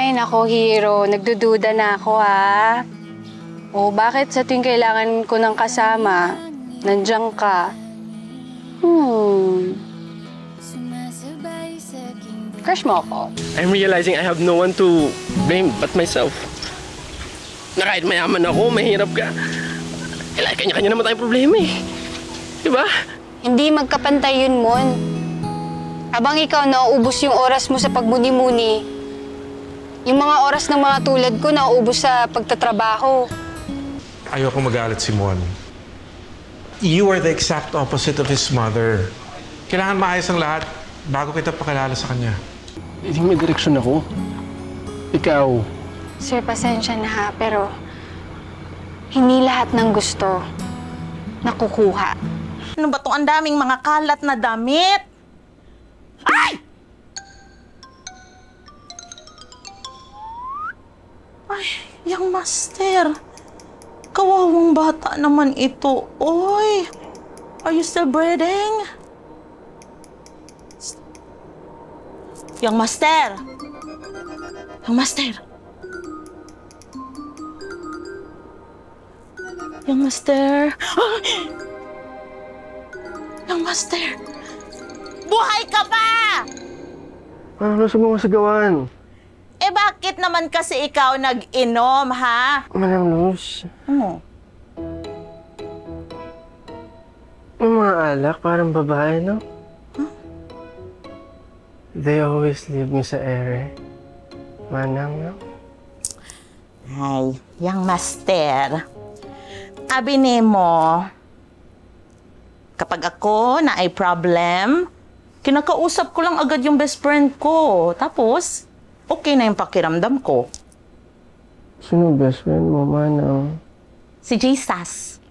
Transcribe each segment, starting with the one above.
Ay, nako, hero. Nagdududa na ako, ha? O, bakit sa tuwing kailangan ko ng kasama, nandiyan ka? Crush mo ako? I'm realizing I have no one to blame but myself. Na kahit mayaman ako, mahirap ka. Kanya-kanya naman tayong problema eh. Diba? Hindi magkapantay yun, Mon. Habang ikaw nauubos yung oras mo sa pagmuni-muni, yung mga oras ng mga tulad ko nauubos sa pagtatrabaho. Ayoko magalit si Mon. You are the exact opposite of his mother. Kailangan maayos ang lahat bago kita pakilala sa kanya. Hindi may direksyon ako. Ikaw. Sir, pasensya na ha, pero hindi lahat ng gusto nakukuha. Ano ba itong ang daming mga kalat na damit? Ay! Ay, yung master. Kawawang bata naman ito. Oy! Are you still breathing? Yung master! Yung master! Yung master! Yung master! Buhay ka pa! Ano sa mga sagawan? Eh bakit naman kasi ikaw nag-inom, ha? Madam Luz. Hmm. Yung mga alak, parang babae, no? Huh? They always leave me sa ere. Manang, no? Ay, yung master. Abi mo, kapag ako na ay problem, kinakausap ko lang agad yung best friend ko. Tapos, okay na yung pakiramdam ko. Sino best friend mo, Manang? Si Jesus.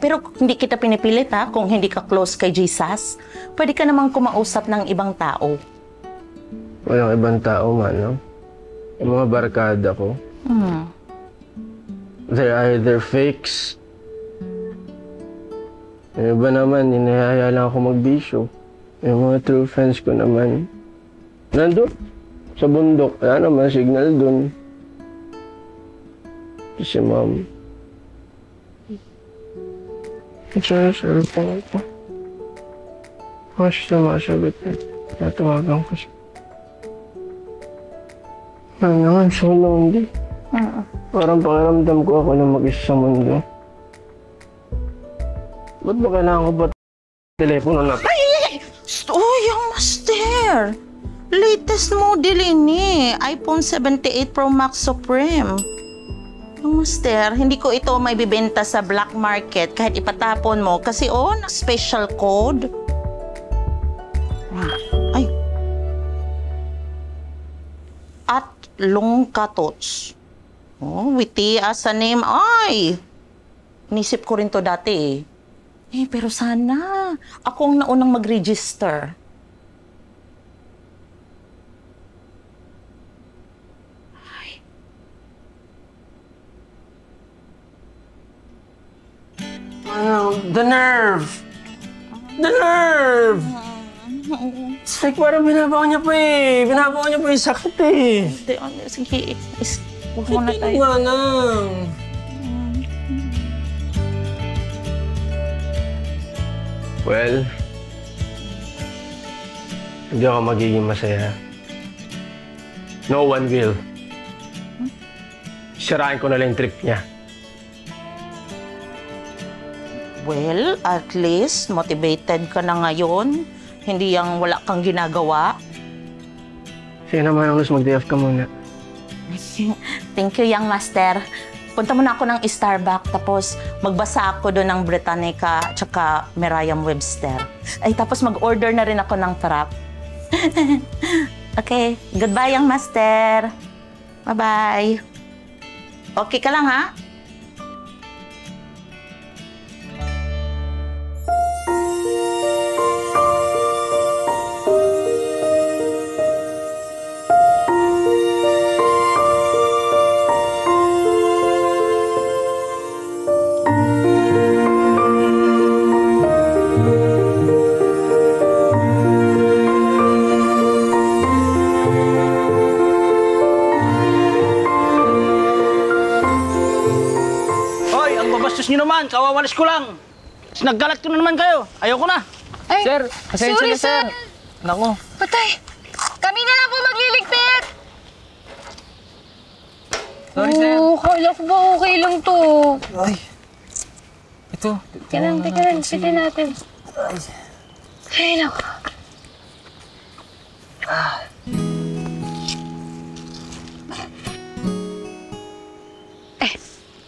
Pero hindi kita pinipilit, ha? Kung hindi ka close kay Jesus, pwede ka namang kumausap ng ibang tao. Walang ibang tao, Manang. Yung mga barkada ko. They're either fakes. Yung iba naman, hinahaya lang ako magbisyo. Yung mga true friends ko naman, nandun, sa bundok. Wala naman, signal dun. Si Mom. Ito yung cellphone ko. Siya sumasagot na. Natawagan ko siya. Ano nga, so lonely. Parang pakiramdam ko ako na mag-isa sa mundo. Ba't ba kailangan ko ba telepono na? Ay! Oh, yung master! Latest model ini, iPhone 78 Pro Max Supreme. Yung master, hindi ko ito may bibenta sa black market kahit ipatapon mo kasi special code. Ay. At Longkatots. Oh, witty as a name. Ay! Inisip ko rin to dati eh. Pero sana ako ang naunang mag-register. The nerve! The nerve! It's like parang binabaw niya pa eh. Binabaw niya pa yung sakit eh. Sige, huwag muna tayo. Manang. Well, hindi ako magiging masaya. No one will. Sirain ko na lang yung trip niya. Well, at least motivated ka na ngayon. Hindi yung wala kang ginagawa. Sige naman, Luz, mag-day off ka muna. Thank you, young master. Punta muna ako ng Starbucks, tapos magbasa ako doon ng Britannica tsaka Merriam-Webster. Ay, tapos mag-order na rin ako ng frap. Okay, goodbye, young master. Bye-bye. Okay ka lang, ha? kawawalis ko lang. Tapos naggalat ko na naman kayo. Ayoko na. Ay, Sir, pasensya sorry, na, sir. Nako. Patay! Kami na lang po magliligpit! Sorry, sir. Oo, kala ko ba okay lang to? Ay. Ito. Teka lang, sitin natin. Ay, naku.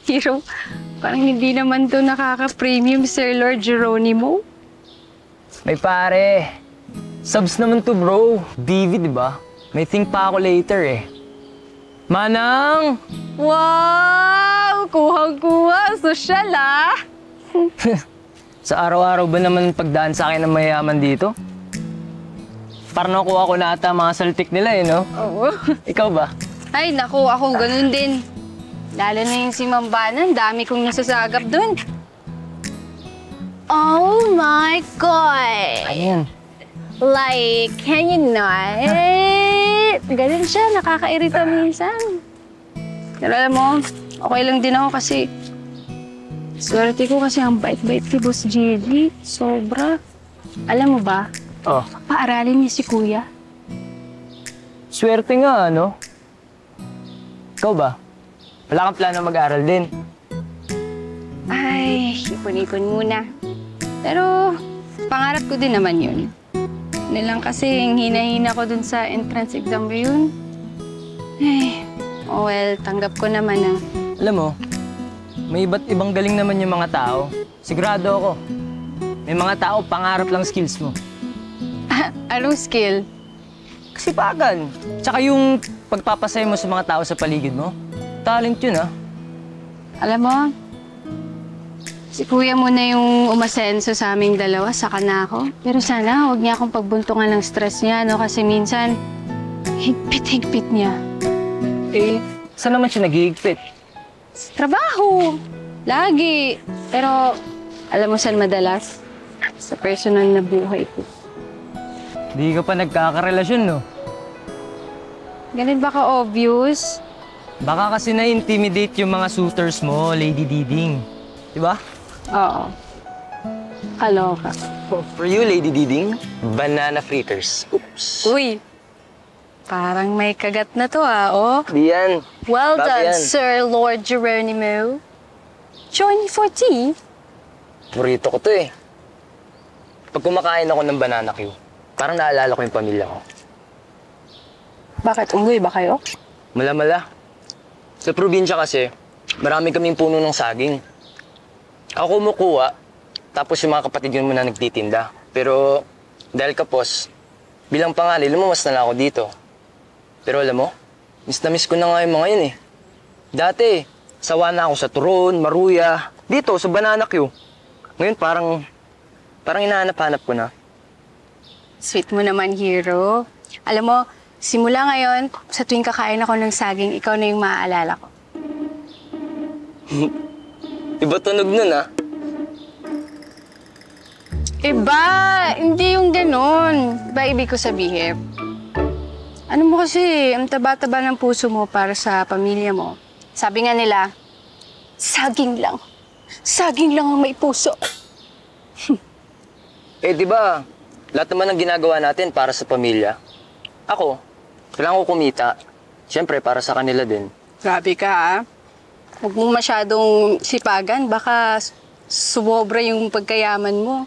Hero, parang hindi naman to nakaka-premium, Sir Lord Geronimo. May pare. Subs naman to, bro. DV, di ba? May think pa ako later eh. Manang! Wow! Kuhang-kuha! Sosyal, ah! Sa araw-araw ba naman pagdaan sa akin ng mayayaman dito? Parang nakuha ko na ata mga saltik nila eh, no? Oo. Ikaw ba? Ay, naku, ako ganun din. Lalo na yung si Mambanan, dami kong nasasagap dun. Oh my God! Ayan. Like, can you not? Ganun siya, nakakairita minsan. Pero alam mo, okay lang din ako kasi swerte ko kasi ang bait-bait ni Boss Jelly. Sobra. Alam mo ba, Oh, paaralin niya si Kuya. swerte nga, ano? Ikaw ba? Wala kang plano mag-aral din. Ay, ipon-ipon muna. Pero, pangarap ko din naman yun. Ano lang kasi, yung hina-hina ko dun sa entrance exam ba yun? Ay, oh well, tanggap ko naman ah. Alam mo, may iba't ibang galing naman yung mga tao. Sigurado ako. May mga tao, pangarap lang skills mo. Anong skill? Kasipagan. Tsaka yung pagpapasaya mo sa mga tao sa paligid mo. Talent yun, ah. Alam mo, si Kuya muna yung umasenso sa aming dalawa, saka na ako. Pero sana, huwag niya akong pagbuntungan ng stress niya, no? Kasi minsan, higpit-higpit niya. Eh, saan naman siya naghihigpit? Sa trabaho. Lagi. Pero, alam mo saan madalas? Sa personal na buhay ko. Di ka pa nagkakarelasyon, no? Ganun ba ka-obvious? Baka kasi na-intimidate yung mga suitors mo, Lady Diding. Di ba? Oo. Kaloka. For you, Lady Diding, banana fritters. Oops. Uy! Parang may kagat na to, ah, oh. Di yan. Well Bago done, yan. Sir Lord Geronimo. Join me for tea. Burrito ko to eh. Pag kumakain ako ng banana Q, parang naalala ko yung pamilya ko. Bakit? Unggoy ba kayo? Mala-mala. Sa probinsya kasi, marami kaming puno ng saging. Ako kumukuha, tapos yung mga kapatid yun muna nagtitinda. Pero dahil kapos, bilang pangali, lumawas na lang ako dito. Pero alam mo, miss na miss ko na nga yung mga yun eh. Dati, sawa na ako sa turon, maruya, dito sa banana Q. Ngayon parang hinahanap-hanap ko na. Sweet mo naman, hero. Alam mo, simula ngayon, sa tuwing kakain ako ng saging, ikaw na yung maaalala ko. Iba tunog nun ah. Iba! Hindi yung ganon. Iba ibig ko sabihin. Ano mo kasi, ang taba-taba ng puso mo para sa pamilya mo. Sabi nga nila, saging lang. Saging lang ang may puso. Eh, di ba, lahat naman ng ginagawa natin para sa pamilya. Ako, kailangan ko kumita. Siyempre, para sa kanila din. Grabe ka, ah. Huwag mong masyadong sipagan. Baka sumobra yung pagkayaman mo.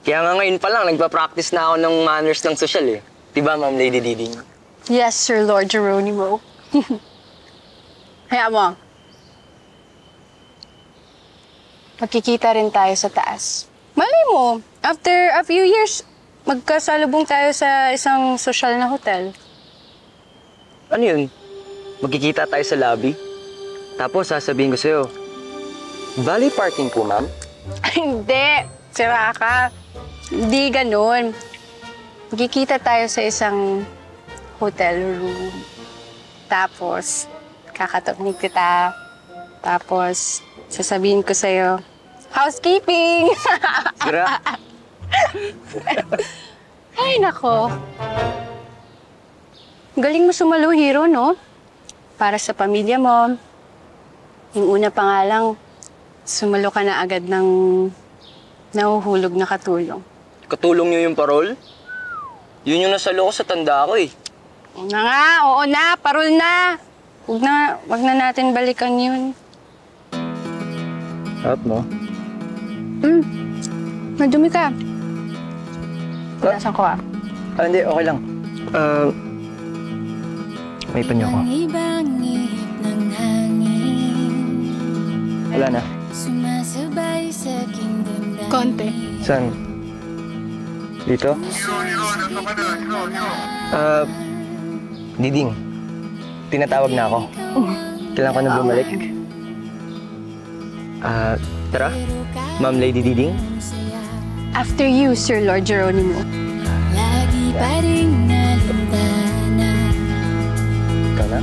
Kaya nga ngayon pa lang, nagpa-practice na ako ng manners ng social eh. Di ba, Ma'am Lady Diding? Yes, Sir Lord Geronimo. Kaya mo, magkikita rin tayo sa taas. Malay mo, after a few years, magkasalubong tayo sa isang social na hotel. Ano yun? Magkikita tayo sa lobby? Tapos sasabihin ko sa'yo, valet parking po, ma'am? Hindi, sira ka. Hindi ganun. Magkikita tayo sa isang hotel room. Tapos, kakatoknig kita. Tapos, sasabihin ko sa'yo, housekeeping! Gra? Ay, nako. Galing mo sumalo, hero, no? Para sa pamilya mo. Yung una pa nga lang, sumalo ka na agad ng nahuhulog na katulong. Katulong niyo yung parol? Yun yung nasalo ko sa tanda ko eh. Oo na, parol na. Wag na natin balikan yun. Harap mo? Madumi ka. Punasan ko Hindi, okay lang. May panyo ko. Ibang-ihip ng hangin. Wala na. Sumasabay sa aking damdamin. Konti. Saan? Dito? Diding. Tinatawag na ako. Kailangan ko na bumalik. Tara. Ma'am Lady Diding. After you, Sir Lord Geronimo. Lagi pa rin nalintana Ikaw na?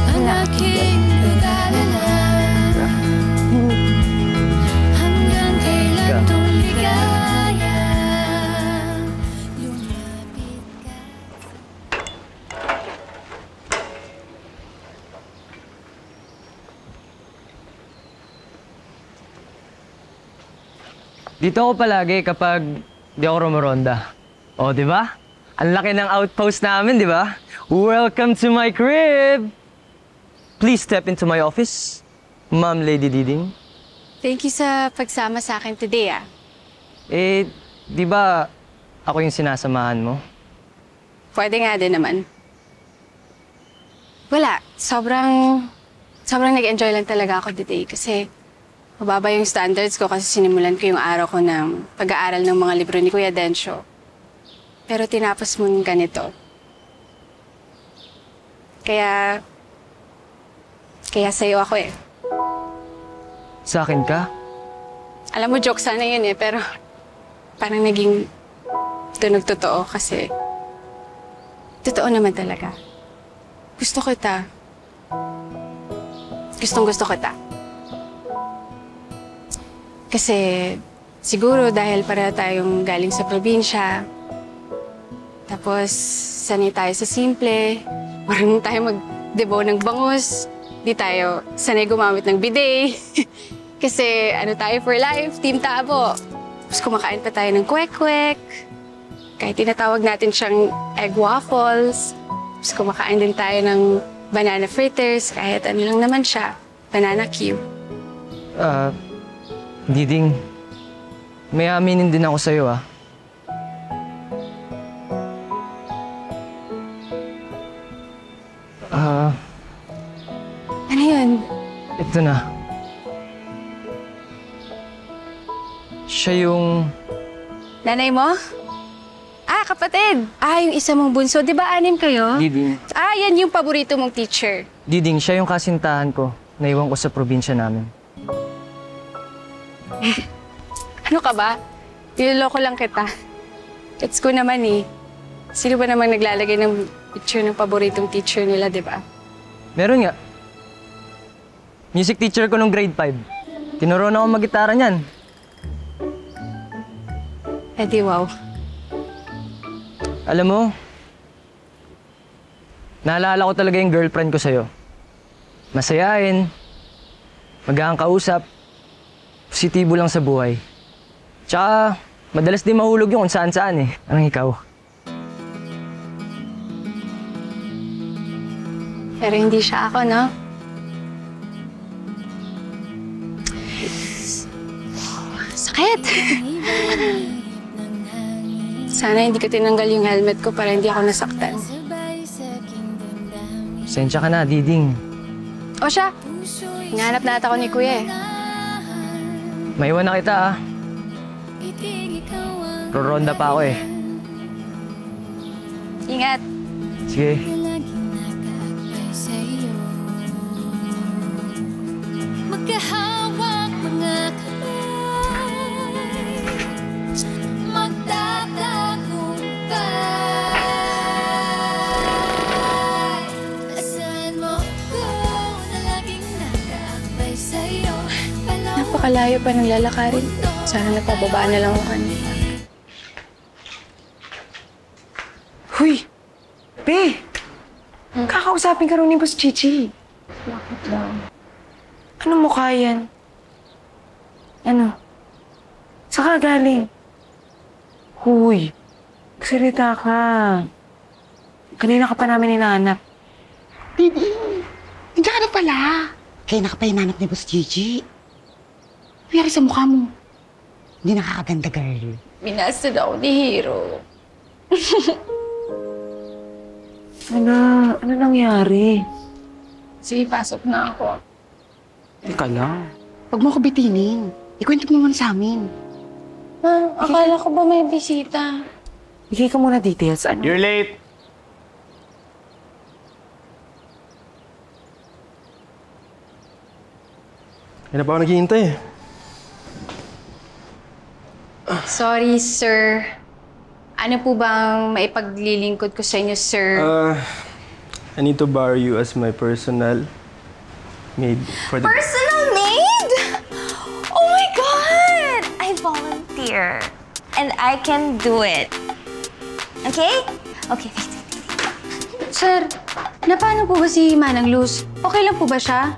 ang aking pag-alala. Hanggang kailan tong ligaya lumapit ka. Dito ako palagi kapag di ako rumoronda. O, di ba? Ang laki ng outpost namin, di ba? Welcome to my crib! Please step into my office, Ma'am Lady Diding. Thank you sa pagsama sa akin today, Di ba ako yung sinasamahan mo? Pwede nga din naman. Wala. Sobrang nag-enjoy lang talaga ako today kasi mababa yung standards ko kasi sinimulan ko yung araw ko ng pag-aaral ng mga libro ni Kuya Densyo. Pero tinapos mo ng ganito. Kaya sa'yo ako eh. Sa akin ka? Alam mo, joke sana yun eh, pero parang naging tunog totoo kasi totoo naman talaga. Gusto kita. Gustong-gusto kita. Kasi siguro dahil para tayong galing sa probinsya, tapos sanay tayo sa simple, marunong tayo mag-debo ng bangus, di tayo sanay gumamit ng bidet. Kasi ano tayo for life, Team Tabo. Tapos kumakain pa tayo ng kwek-kwek. Kahit tinatawag natin siyang egg waffles. Tapos kumakain din tayo ng banana fritters, kahit ano lang naman siya. Banana Q. Diding, may aminin din ako sa'yo, ah. Ano yun? Ito na. Siya yung... Nanay mo? Kapatid! Yung isa mong bunso. Di ba 6 kayo? Diding. Yan yung paborito mong teacher. Diding, siya yung kasintahan ko. Naiwan ko sa probinsya namin. Ano ka ba? Niloloko lang kita. Gets ko naman eh. Sino ba namang naglalagay ng picture ng paboritong teacher nila, di ba? Meron nga. Music teacher ko nung grade 5. Tinuruan ako mag-gitara niyan. Di wow. Alam mo, naalala ko talaga yung girlfriend ko sa'yo. Masayain, magaang kausap, positibo lang sa buhay. Tsaka, madalas din mahulog yung kung saan-saan eh. Anong ikaw? Pero hindi siya ako, no? Sakit! Sana hindi ko tinanggal yung helmet ko para hindi ako nasaktan. Sensya ka na, Diding. O siya, hinahanap na ako ni Kuya eh. Maiwan na kita ah. Roronda pa ako eh. Ingat! Sige. Magkahawak mga kamay, magtatagumpay. Asahan mo ko na laging nakaakbay sa'yo. Napakalayo pa ng lalakarin. Sana napababaan na lang ako kanina. Huy! Be! Kakausapin ka rin ni Boss Chichi. Bakit daw? Ano mukha yan? Ano? Saan ka galing? Huy, salita ka. Kanina ka pa namin hinahanap. Nandiyan ka na pala. Kaya nakapahinanap ni Boss Gigi. Nangyari sa mukha mo. Hindi nakakaganda, girl. Binasted ako ni Hero. Ano nangyari? Sige, pasok na ako. Teka lang. Huwag mo ako bitinin. Ikwento mo naman sa amin. Ma, akala ko ba may bisita? Bigay ka muna details. Ano? You're late. Kaya na pa ako naghihintay eh. Sorry, sir. Ano po bang maipaglilingkod ko sa inyo, sir? I need to borrow you as my personal maid for the... Personal maid? Oh my God! I volunteer. And I can do it. Okay? Okay, wait. Sir, paano po ba si Manang Luz? Okay lang po ba siya?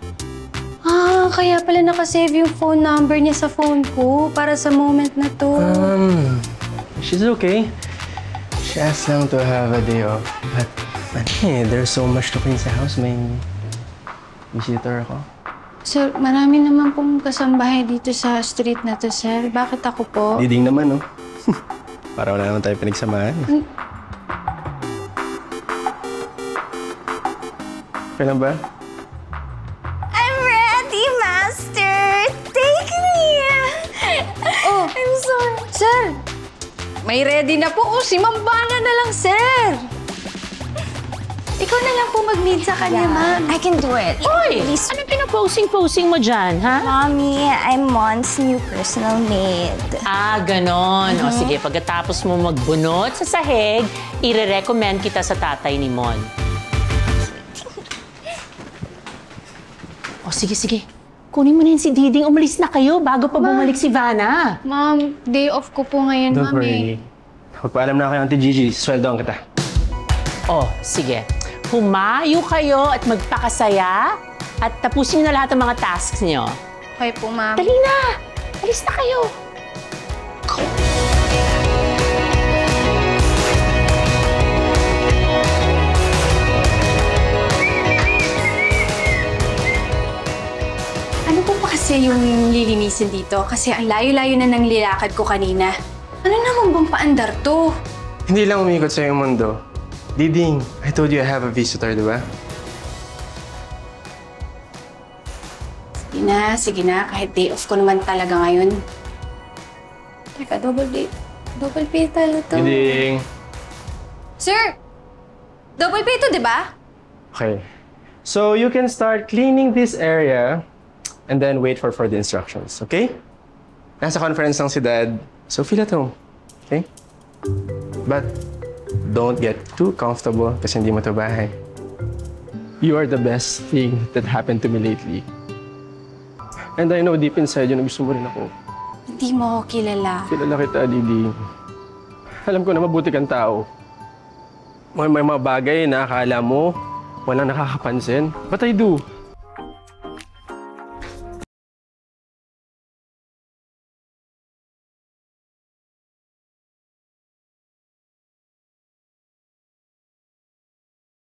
Kaya pala nakasave yung phone number niya sa phone ko para sa moment na to. She's okay. She asked lang to have a day off. But, there's so much to clean sa house. May visitor ako. Sir, marami naman pong kasambahay dito sa street na to, sir. Bakit ako po? Diding naman, no? Para wala naman tayo pinagsamahan. Okay lang ba? I'm ready, Master! Take me! Oh, I'm sorry. sir! May ready na po. Si Mambana na lang, sir! Ikaw na lang po mag-meet sa kanya, ma'am. I can do it. Hoy! Anong pinaposing-posing mo dyan, ha? Mommy, I'm Mon's new personal maid. Ganon. O sige, pagkatapos mo magbunot sa sahig, ire-recommend kita sa tatay ni Mon. O sige. Kunin mo na yun si Diding. Umalis na kayo bago pa bumalik si Vanna. Ma'am, day off ko po ngayon, Don't ma'am. worry. Magpaalam na kayo, Auntie Gigi. Sweldoan kita. O, sige. Humayo kayo at magpakasaya at tapusin niyo na lahat ng mga tasks niyo. Okay po, ma'am. Dali na! Alis na kayo! Ano po pa kasi yung lilinisin dito? Kasi ang layo-layo na ng nilakad ko kanina. Ano naman bang paandar to? Hindi lang umikot sa iyong mundo. Diding, I told you I have a visitor, di ba? Sige na. Kahit day off ko naman talaga ngayon. Teka, double pay talo to. Diding. Sir! Double pay to, di ba? Okay. So you can start cleaning this area and then wait for further instructions, okay? Nasa conference lang si Dad, so feel at home, okay? But don't get too comfortable kasi hindi mo ito bahay. You are the best thing that happened to me lately. And I know deep inside you na gusto mo rin ako. Hindi mo ako kilala. Kilala kita, Diding. Alam ko na mabuti kang tao. May mga bagay na akala mo walang nakakapansin. But I do.